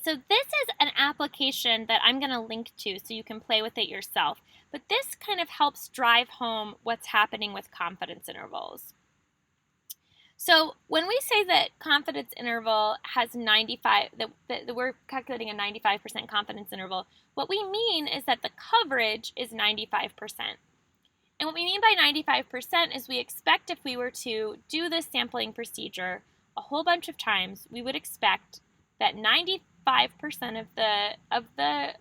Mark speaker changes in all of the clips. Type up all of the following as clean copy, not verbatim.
Speaker 1: So this is an application that I'm going to link to so you can play with it yourself. But this kind of helps drive home what's happening with confidence intervals. So when we say that confidence interval has 95, that we're calculating a 95% confidence interval, what we mean is that the coverage is 95%. And what we mean by 95% is we expect if we were to do this sampling procedure a whole bunch of times, we would expect that 95% of the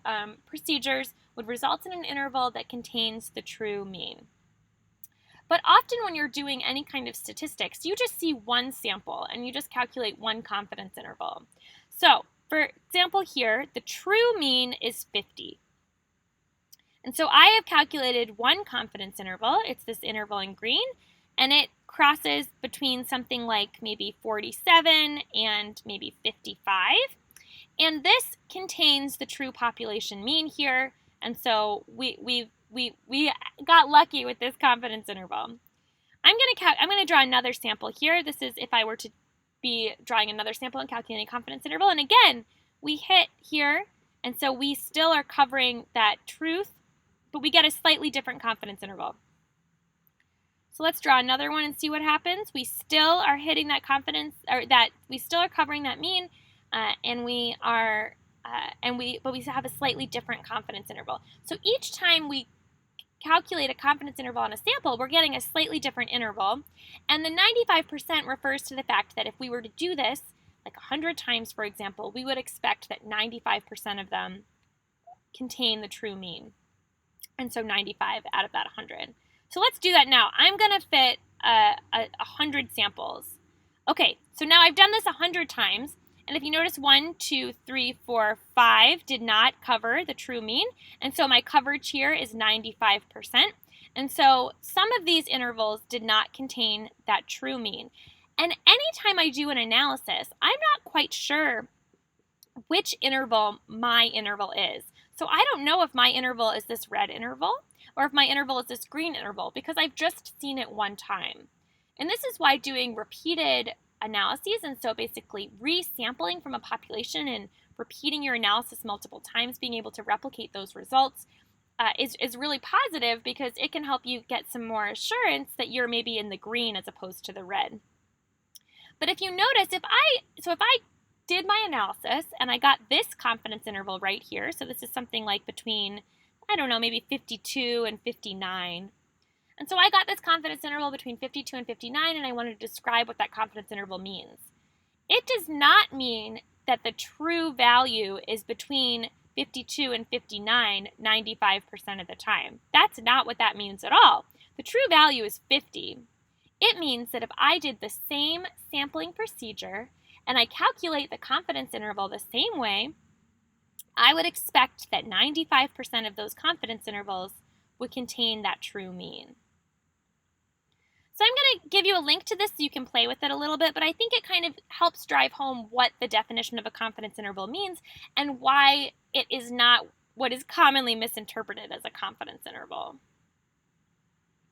Speaker 1: procedures would result in an interval that contains the true mean. But often when you're doing any kind of statistics, you just see one sample and you just calculate one confidence interval. So, for example here, the true mean is 50. And so I have calculated one confidence interval. It's this interval in green, and it crosses between something like maybe 47 and maybe 55. And this contains the true population mean here, and so we got lucky with this confidence interval. I'm going to draw another sample here. This is if I were to be drawing another sample and calculating a confidence interval. And again, we hit here, and so we still are covering that truth, but we get a slightly different confidence interval. So let's draw another one and see what happens. We still are hitting that confidence, or that we still are covering that mean, but we have a slightly different confidence interval. So each time we calculate a confidence interval on a sample, we're getting a slightly different interval. And the 95% refers to the fact that if we were to do this like 100 times, for example, we would expect that 95% of them contain the true mean. And so 95 out of that 100. So let's do that now. I'm going to fit 100 samples. Okay, so now I've done this 100 times. And if you notice, 1, 2, 3, 4, 5 did not cover the true mean. And so my coverage here is 95%. And so some of these intervals did not contain that true mean. And anytime I do an analysis, I'm not quite sure which interval my interval is. So I don't know if my interval is this red interval or if my interval is this green interval because I've just seen it one time. And this is why doing repeated analyses, and so basically resampling from a population and repeating your analysis multiple times, being able to replicate those results is really positive because it can help you get some more assurance that you're maybe in the green as opposed to the red. But if you notice, if I did my analysis and I got this confidence interval right here, so this is something like between, I don't know, maybe 52 and 59. And so I got this confidence interval between 52 and 59, and I wanted to describe what that confidence interval means. It does not mean that the true value is between 52 and 59 95% of the time. That's not what that means at all. The true value is 50. It means that if I did the same sampling procedure and I calculate the confidence interval the same way, I would expect that 95% of those confidence intervals would contain that true mean. So I'm going to give you a link to this so you can play with it a little bit, but I think it kind of helps drive home what the definition of a confidence interval means and why it is not what is commonly misinterpreted as a confidence interval.